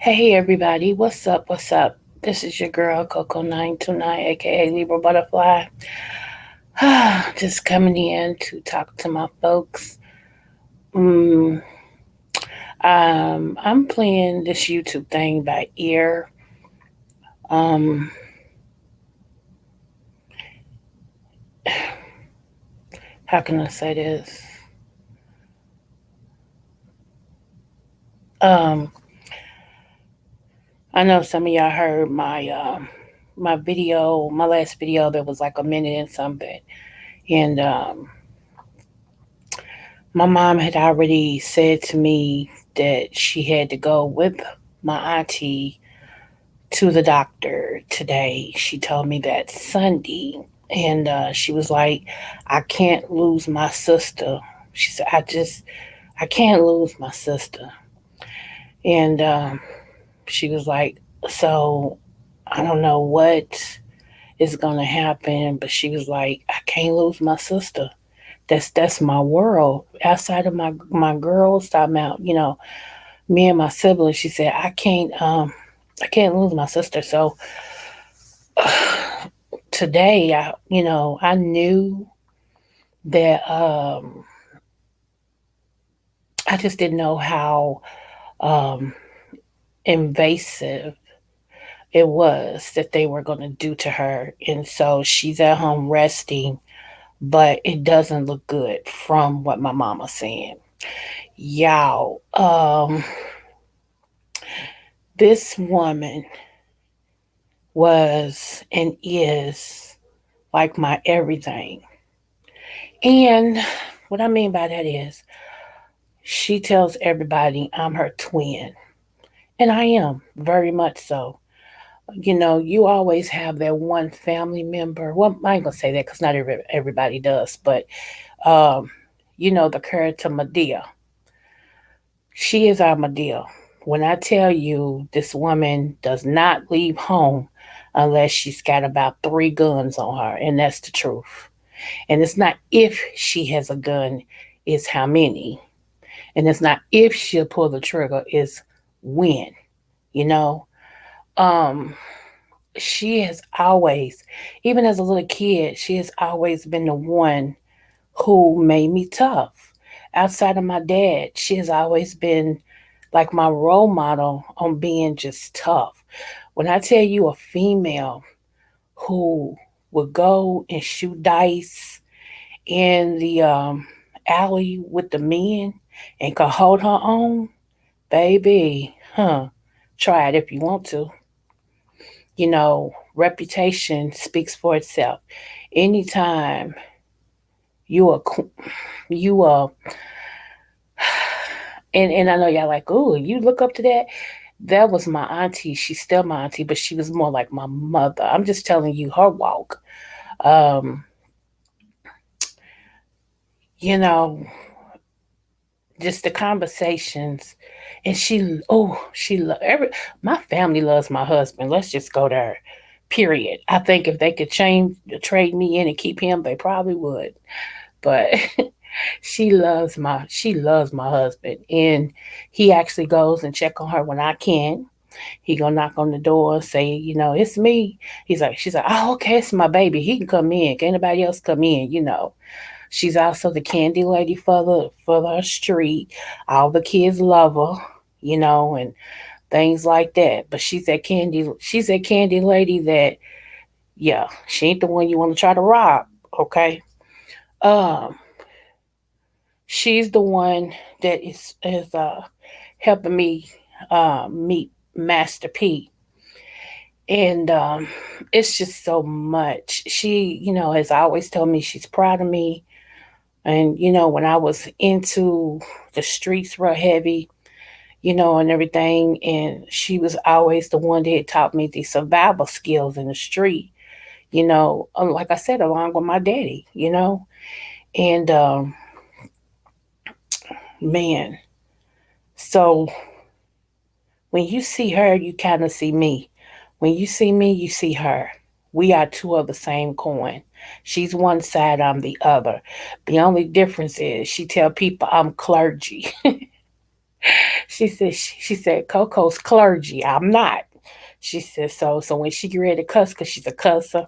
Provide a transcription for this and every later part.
Hey everybody, what's up? What's up? This is your girl Coco929, aka Libra Butterfly. Just coming in to talk to my folks. Mm, I'm playing this YouTube thing by ear. Um, how can I say this? Um, I know some of y'all heard my video, my last video that was like a minute and something, and my mom had already said to me that she had to go with my auntie to the doctor today. She told me that Sunday. And she was like, I can't lose my sister. She said, I can't lose my sister. And she was like, so I don't know what is going to happen. But she was like, I can't lose my sister. That's my world. Outside of my girls, talking about, me and my siblings, she said, I can't lose my sister. So today I knew that I just didn't know how um invasive it was that they were going to do to her, and so she's at home resting, but it doesn't look good from what my mama's saying. Y'all, this woman was and is like my everything. And what I mean by that is she tells everybody I'm her twin. And I am, very much so. You always have that one family member. Well, I ain't gonna say that because not everybody does, but um, the character Medea. She is our Medea. When I tell you this woman does not leave home unless she's got about 3 guns on her, and that's the truth. And it's not if she has a gun, it's how many. And it's not if she'll pull the trigger, it's when, you know. Um, she has always, even as a little kid, she has always been the one who made me tough. Outside of my dad, she has always been like my role model on being just tough. When I tell you a female who would go and shoot dice in the alley with the men and could hold her own, baby, try it if you want to. Reputation speaks for itself. Anytime you are, you are, and I know y'all like, oh, you look up to that. That was my auntie. She's still my auntie, but she was more like my mother. I'm just telling you her walk. Um, you know, just the conversations, and every my family loves my husband. Let's just go there. Period. I think if they could trade me in and keep him, they probably would. But she loves my husband, and he actually goes and check on her when I can. He gonna knock on the door, say, it's me. She's like, oh, okay, it's my baby. He can come in. Can anybody else come in? She's also the candy lady for the street. All the kids love her, and things like that. But she's that candy lady that, yeah, she ain't the one you want to try to rob. Okay. Um, she's the one that is helping me meet Master P. And it's just so much. She, has always told me she's proud of me. And, when I was into the streets real heavy, and everything, and she was always the one that had taught me the survival skills in the street, like I said, along with my daddy. And man, so when you see her, you kind of see me. When you see me, you see her. We are two of the same coin. She's one side, I'm the other. The only difference is she tell people I'm clergy. She said, Coco's clergy. I'm not. She said, so when she get ready to cuss, because she's a cusser,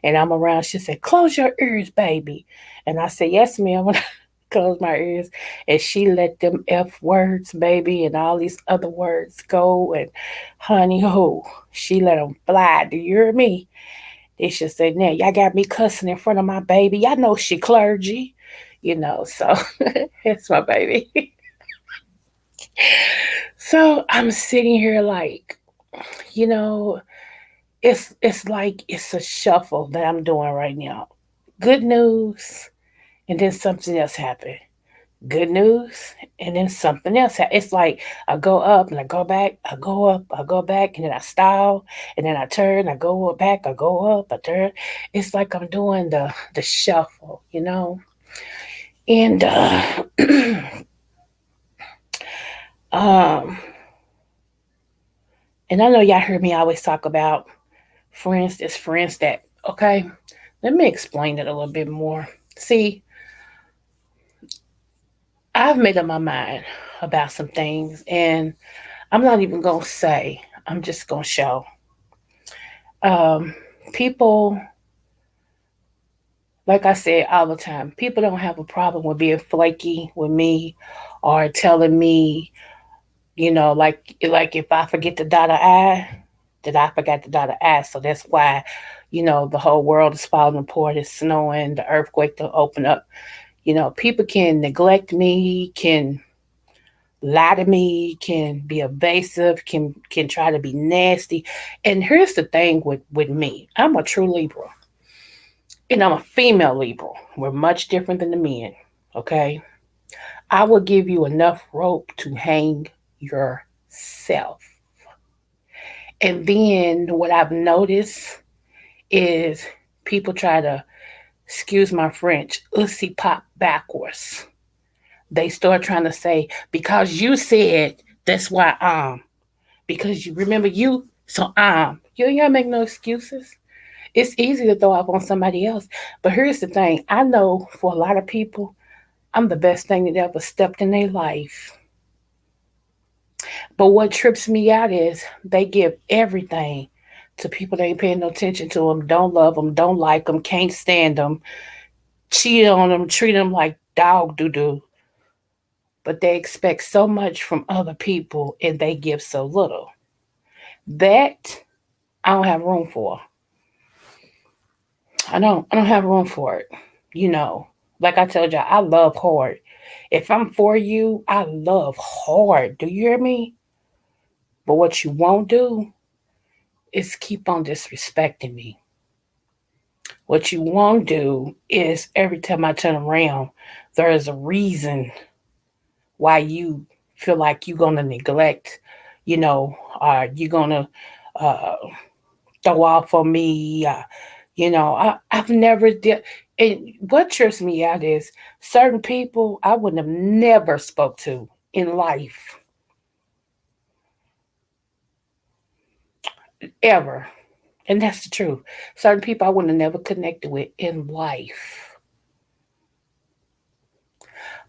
and I'm around, she said, close your ears, baby. And I said, yes, ma'am. When I close my ears, and she let them F words, baby, and all these other words go. And honey, ho, she let them fly. Do you hear me? They should say, now, y'all got me cussing in front of my baby. Y'all know she clergy, so it's my baby. So I'm sitting here like, you know, it's like it's a shuffle that I'm doing right now. Good news, and then something else happened. Good news, and then something else. It's like I go up and I go back, I go up, I go back, and then I style, and then I turn, I go back, I go up, I turn. It's like I'm doing the shuffle. And um, and I know y'all heard me always talk about friends. There's friends that okay. Let me explain it a little bit more. See, I've made up my mind about some things, and I'm not even gonna say. I'm just gonna show. Um, People, like I said all the time, people don't have a problem with being flaky with me, or telling me, like if I forget to dot an I, that I forgot to dot an I. So that's why, the whole world is falling apart. It's snowing. The earthquake to open up. People can neglect me, can lie to me, can be evasive, can try to be nasty. And here's the thing with me. I'm a true Libra. And I'm a female Libra. We're much different than the men. Okay? I will give you enough rope to hang yourself. And then what I've noticed is people try to, excuse my French, ussy pop backwards. They start trying to say, because you said, that's why I'm. Because you remember you, so I'm. You ain't gotta make no excuses. It's easy to throw up on somebody else. But here's the thing, I know for a lot of people, I'm the best thing that ever stepped in their life. But what trips me out is they give everything to people that ain't paying no attention to them, don't love them, don't like them, can't stand them, cheat on them, treat them like dog doo doo. But they expect so much from other people and they give so little. That I don't have room for. I don't have room for it. You know, like I told you, I love hard. If I'm for you, I love hard. Do you hear me? But what you won't do is keep on disrespecting me. What you won't do is every time I turn around, there is a reason why you feel like you're gonna neglect, or you're gonna uh, throw off on me. I've never did. And what trips me out is certain people I wouldn't have never spoke to in life ever, and that's the truth. Certain people I wouldn't have never connected with in life,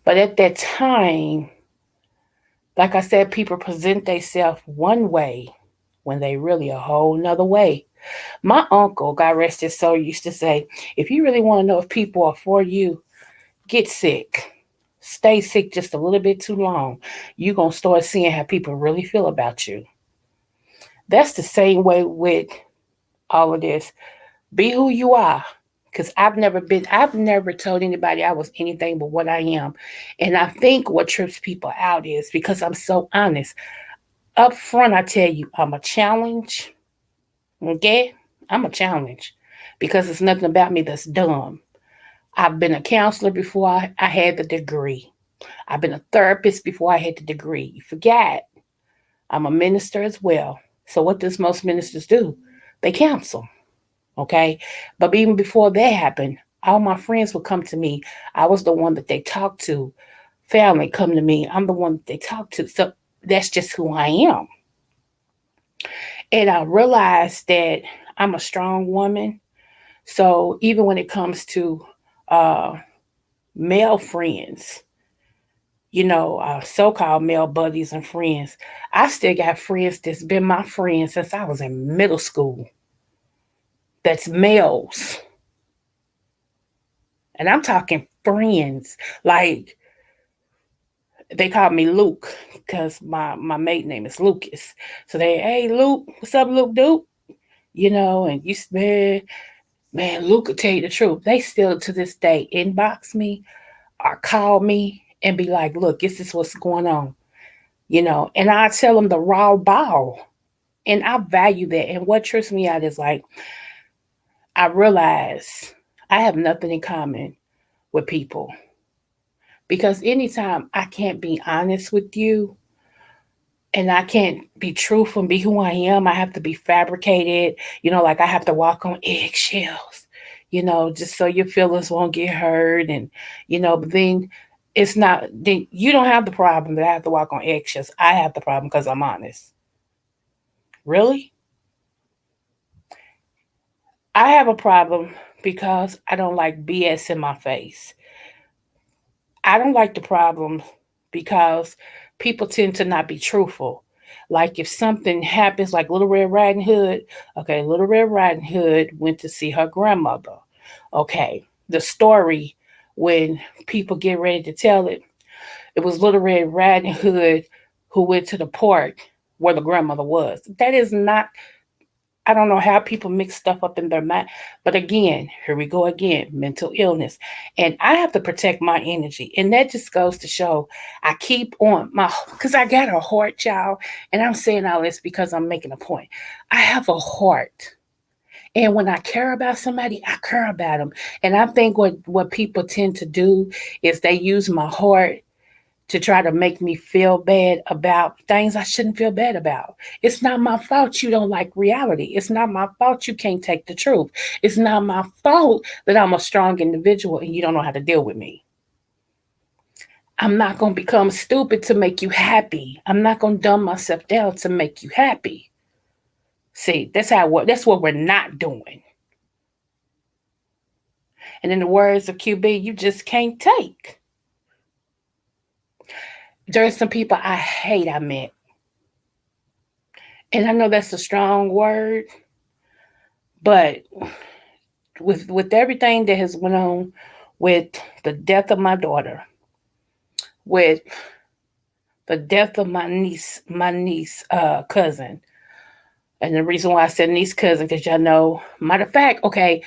but at that time, like I said, people present themselves one way when they really a whole nother way. My uncle, God rest his soul, used to say, if you really want to know if people are for you, get sick. Stay sick just a little bit too long. You're going to start seeing how people really feel about you. That's the same way with all of this. Be who you are. Because I've never told anybody I was anything but what I am. And I think what trips people out is because I'm so honest. Up front, I tell you, I'm a challenge. Okay? I'm a challenge because it's nothing about me that's dumb. I've been a counselor before I had the degree. I've been a therapist before I had the degree. You forgot. I'm a minister as well. So what does most ministers do? They counsel. Okay? But even before that happened, all my friends would come to me. I was the one that they talked to. Family come to me. I'm the one that they talk to. So that's just who I am. And I realized that I'm a strong woman. So even when it comes to uh, male friends, so-called male buddies and friends. I still got friends that's been my friends since I was in middle school. That's males. And I'm talking friends. Like they call me Luke because my maiden name is Lucas. So hey Luke, what's up, Luke Duke? And man, Luke could tell you the truth. They still to this day inbox me or call me and be like, look, this is what's going on. And I tell them the raw ball. And I value that. And what trips me out is like, I realize I have nothing in common with people because anytime I can't be honest with you and I can't be truthful and be who I am, I have to be fabricated, like I have to walk on eggshells, just so your feelings won't get hurt. But then then you don't have the problem that I have to walk on eggshells. I have the problem because I'm honest. Really? I have a problem because I don't like BS in my face. I don't like the problem because people tend to not be truthful. Like if something happens, like Little Red Riding Hood, okay, Little Red Riding Hood went to see her grandmother. Okay, the story when people get ready to tell it, it was Little Red Riding Hood who went to the park where the grandmother was. That is not, I don't know how people mix stuff up in their mind. But again, here we go again, mental illness. And I have to protect my energy. And that just goes to show I keep on because I got a heart, child. And I'm saying all this because I'm making a point. I have a heart. And when I care about somebody, I care about them. And I think what people tend to do is they use my heart to try to make me feel bad about things I shouldn't feel bad about. It's not my fault you don't like reality. It's not my fault you can't take the truth. It's not my fault that I'm a strong individual and you don't know how to deal with me. I'm not going to become stupid to make you happy. I'm not going to dumb myself down to make you happy. See, that's what we're not doing. And in the words of QB, you just can't take. There's some people I hate I met. And I know that's a strong word, but with everything that has went on with the death of my daughter, with the death of my niece cousin, and the reason why I said niece cousin because y'all know, matter of fact, okay,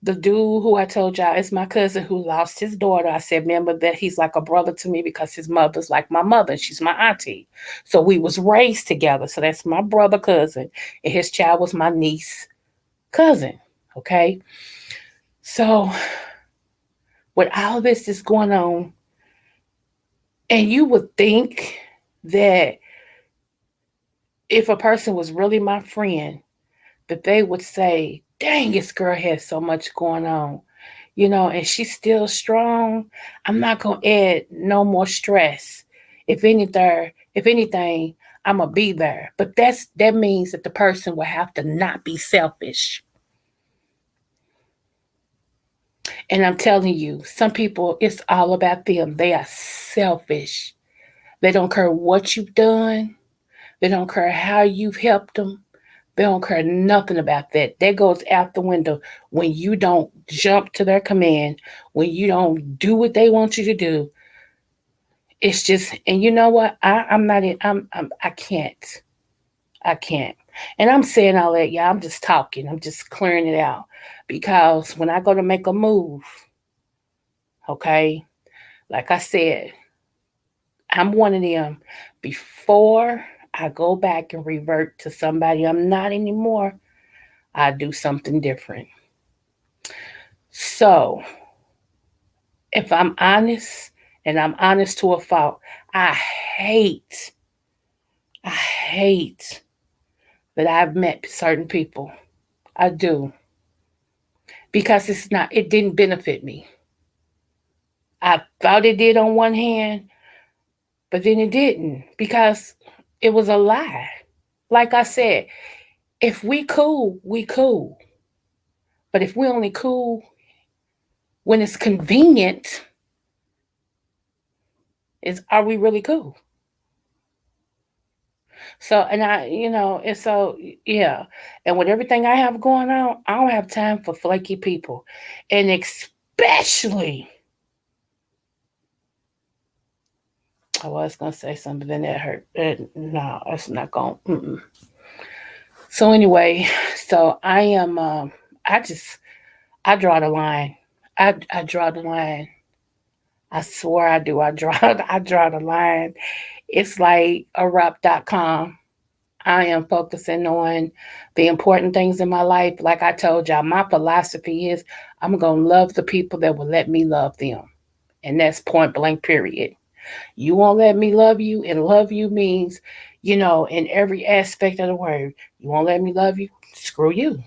the dude who I told y'all is my cousin who lost his daughter. I said, remember that he's like a brother to me because his mother's like my mother. She's my auntie. So we was raised together. So that's my brother cousin. And his child was my niece cousin. Okay. So with all this is going on, and you would think that if a person was really my friend, that they would say, dang, this girl has so much going on, and she's still strong. I'm not gonna add no more stress. If anything, I'm gonna be there. But that means that the person will have to not be selfish. And I'm telling you, some people, it's all about them. They are selfish. They don't care what you've done. They don't care how you've helped them. They don't care nothing about that. That goes out the window when you don't jump to their command, when you don't do what they want you to do. It's just, and you know what? I'm not in, I can't. I can't. And I'm saying all that, yeah, I'm just talking. I'm just clearing it out. Because when I go to make a move, okay, like I said, I'm one of them. Before I go back and revert to somebody I'm not anymore, I do something different. So, if I'm honest and I'm honest to a fault, I hate, I hate that I've met certain people. I do. Because it didn't benefit me. I thought it did on one hand, but then it didn't because it was a lie. Like I said, if we cool, we cool. But if we only cool when it's convenient, Is are we really cool? So, and and so, yeah. And with everything I have going on, I don't have time for flaky people. And especially, I was going to say something, then that hurt. No, it's not going to. So, anyway, so I just, I draw the line. I draw the line. I swear I do. I draw, I draw the line. It's like a rap.com. I am focusing on the important things in my life. Like I told y'all, my philosophy is I'm going to love the people that will let me love them. And that's point blank, period. You won't let me love you, and love you means, in every aspect of the word. You won't let me love you, screw you.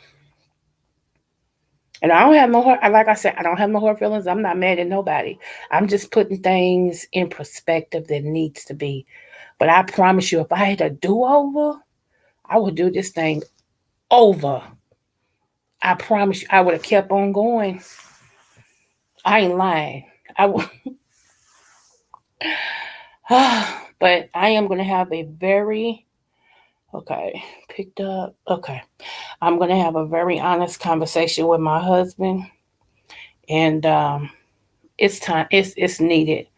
And I don't have no hurt, like I said, I don't have no hard feelings. I'm not mad at nobody. I'm just putting things in perspective that needs to be. But I promise you, if I had a do over, I would do this thing over. I promise you, I would have kept on going. I ain't lying. I would, but I am gonna have a very okay picked up. Okay, I'm gonna have a very honest conversation with my husband, and it's time. It's needed.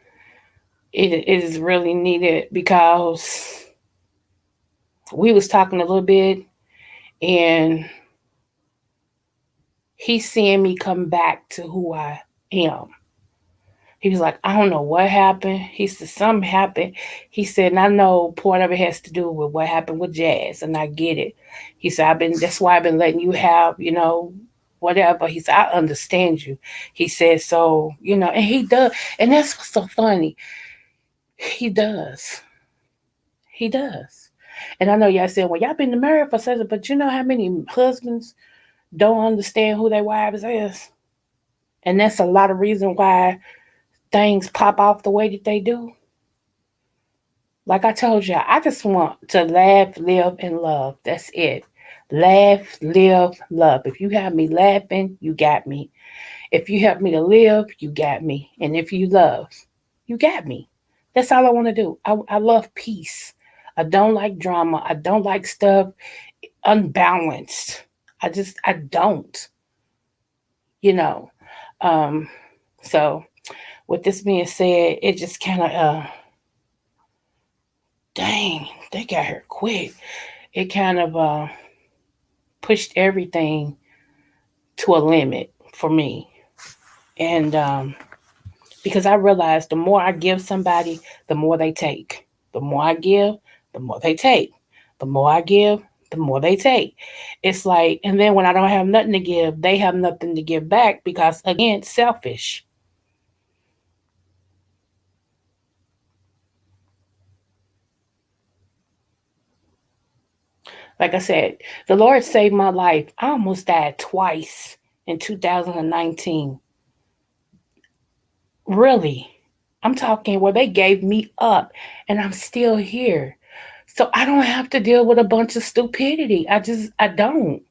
It is really needed because we was talking a little bit, and he's seeing me come back to who I am. He was like, I don't know what happened. He said, something happened. He said, and I know part of it has to do with what happened with Jazz, and I get it. He said, that's why I've been letting you have, whatever. He said, I understand you. He said, so, and he does. And that's what's so funny. He does. He does. And I know y'all said, well, y'all been married for such, but you know how many husbands don't understand who their wives is? And that's a lot of reason why things pop off the way that they do. Like I told you, I just want to laugh, live, and love. That's it. Laugh, live, love. If you have me laughing, you got me. If you help me to live, you got me. And if you love, you got me. That's all I want to do. I love peace. I don't like drama. I don't like stuff unbalanced. I don't, you know. Um, so, with this being said, it just kind of, dang, they got her quick. It kind of pushed everything to a limit for me. And because I realized the more I give somebody, the more they take. The more I give, the more they take. The more I give, the more they take. It's like, and then when I don't have nothing to give, they have nothing to give back because, again, selfish. Like I said, the Lord saved my life. I almost died twice in 2019. Really. I'm talking where they gave me up and I'm still here. So I don't have to deal with a bunch of stupidity. I don't.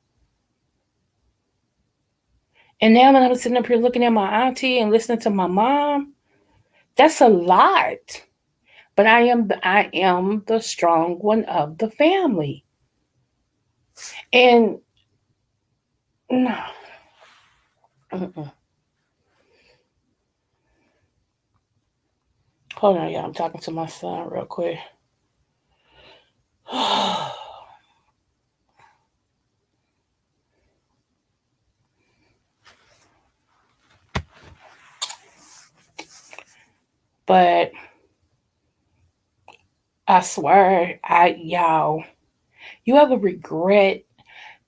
And now when I'm sitting up here looking at my auntie and listening to my mom, that's a lot. But I am the strong one of the family. And no, mm-mm. Hold on, y'all. I'm talking to my son real quick. But I swear, you ever regret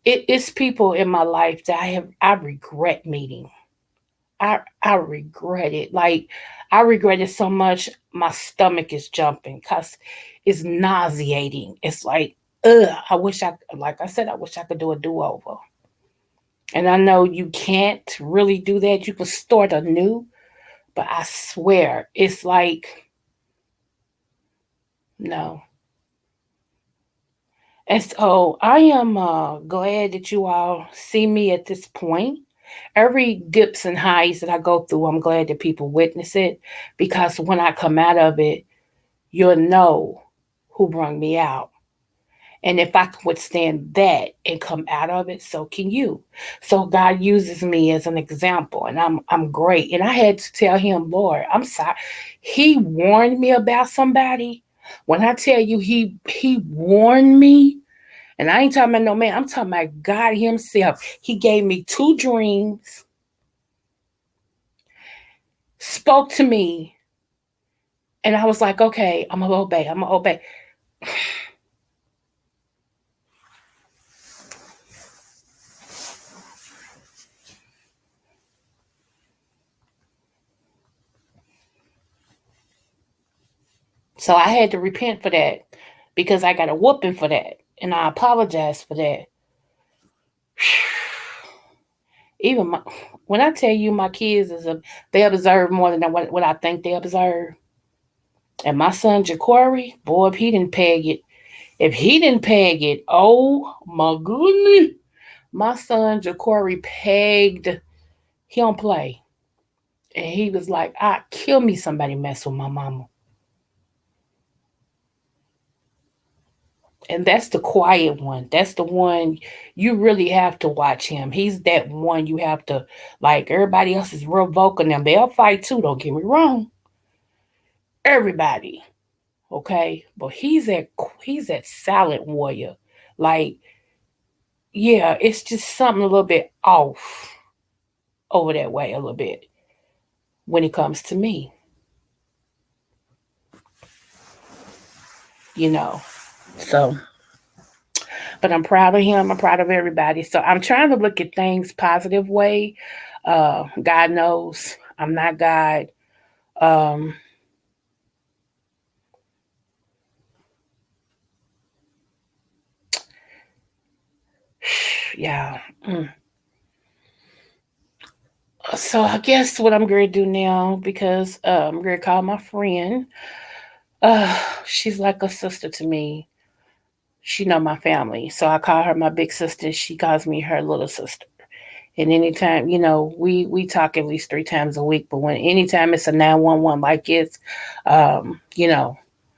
it's people in my life that I regret meeting. I regret it. Like I regret it so much my stomach is jumping because it's nauseating. It's like, ugh, I wish I like I said, I wish I could do a do-over. And I know you can't really do that. You can start anew, but I swear it's like no. And so I am glad that you all see me at this point. Every dips and highs that I go through, I'm glad that people witness it because when I come out of it, you'll know who brought me out. And if I can withstand that and come out of it, so can you. So God uses me as an example, and I'm great. And I had to tell him, Lord, I'm sorry. He warned me about somebody. When I tell you he warned me, and I ain't talking about no man, I'm talking about God Himself. He gave me two dreams, spoke to me, and I was like, okay, I'm gonna obey. I'm gonna obey. So I had to repent for that because I got a whooping for that. And I apologize for that. Even my, when I tell you my kids they observe more than what I think they observe. And my son Jacory, boy, if he didn't peg it, oh my goodness. My son Jacory pegged, he don't play. And he was like, I kill me somebody mess with my mama. And that's the quiet one. That's the one you really have to watch him. He's that one you have to like. Everybody else is real vocal now. They'll fight too. Don't get me wrong. Everybody, okay, but he's that silent warrior. Like, yeah, it's just something a little bit off over that way a little bit when it comes to me, you know. So, but I'm proud of him. I'm proud of everybody. So I'm trying to look at things positive way. God knows I'm not God. Um, yeah. So I guess what I'm going to do now, because I'm going to call my friend. She's like a sister to me. She know my family, so I call her my big sister. She calls me her little sister. And anytime, we talk at least 3 times a week. But when anytime it's a 911 like it's,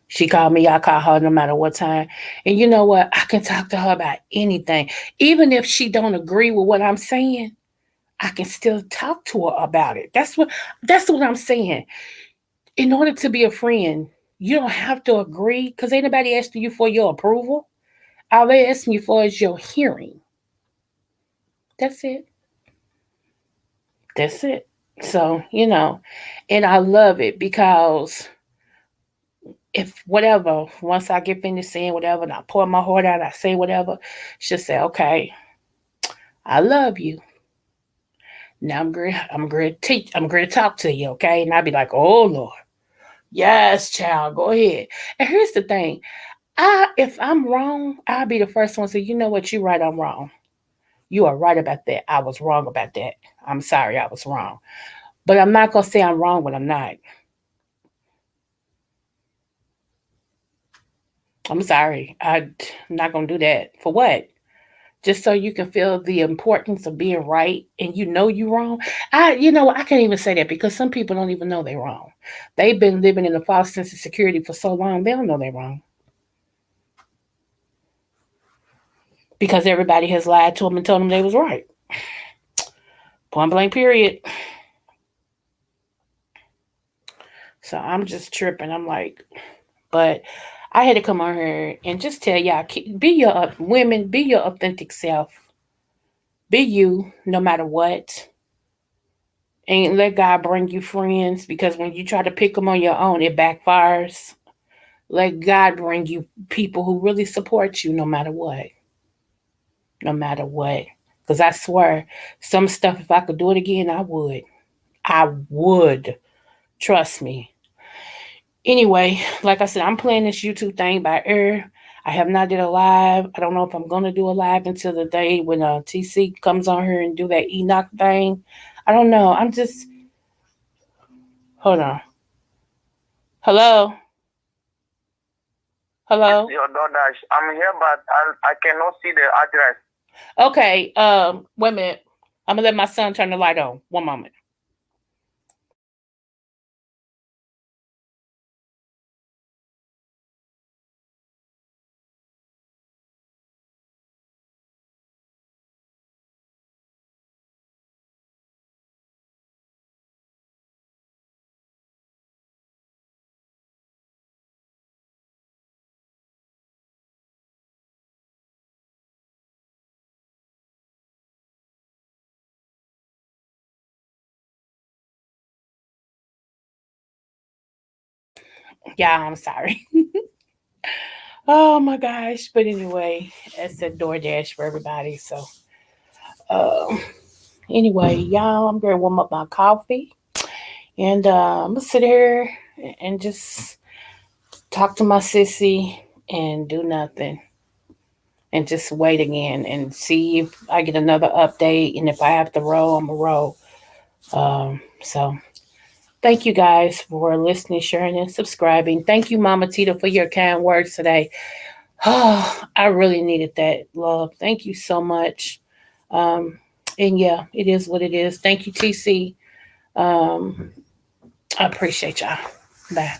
she called me. I call her no matter what time. And you know what? I can talk to her about anything, even if she don't agree with what I'm saying. I can still talk to her about it. That's what I'm saying. In order to be a friend, you don't have to agree because ain't nobody asking you for your approval. All they asking you for is your hearing. That's it. That's it. So, and I love it because if whatever, once I get finished saying whatever and I pour my heart out, I say whatever, she'll say, okay, I love you. Now I'm going to teach, I'm going to talk to you, okay? And I'll be like, oh Lord, yes, child, go ahead. And here's the thing. If I'm wrong, I'll be the first one to say, you know what, you're right, I'm wrong. You are right about that. I was wrong about that. I'm sorry, I was wrong. But I'm not gonna say I'm wrong when I'm not. I'm sorry. I'm not gonna do that. For what? Just so you can feel the importance of being right and you know you're wrong. I can't even say that because some people don't even know they're wrong. They've been living in a false sense of security for so long, they don't know they're wrong. Because everybody has lied to them and told them they was right. Point blank period. So I'm just tripping. I'm like, but I had to come on here and just tell y'all, be your women, be your authentic self, be you, no matter what, and let God bring you friends. Because when you try to pick them on your own, it backfires. Let God bring you people who really support you, no matter what, no matter what. Because I swear, some stuff, if I could do it again, I would. I would. Trust me. Anyway, like I said, I'm playing this YouTube thing by ear. I have not did a live. I don't know if I'm gonna do a live until the day when TC comes on here and do that Enoch thing. I don't know. I'm just hold on. Hello, hello. Your daughter. I'm here, but I cannot see the address. Okay. Wait a minute. I'm gonna let my son turn the light on. One moment. Yeah, I'm sorry. Oh my gosh. But anyway, that's a DoorDash for everybody. So, um, anyway, y'all, I'm going to warm up my coffee. And I'm going to sit here and just talk to my sissy and do nothing. And just wait again and see if I get another update. And if I have to roll, I'm going to roll. So thank you guys for listening, sharing, and subscribing. Thank you, Mama Tita, for your kind words today. Oh, I really needed that love. Thank you so much. Um, and yeah, it is what it is. Thank you, TC. Um, I appreciate y'all. Bye.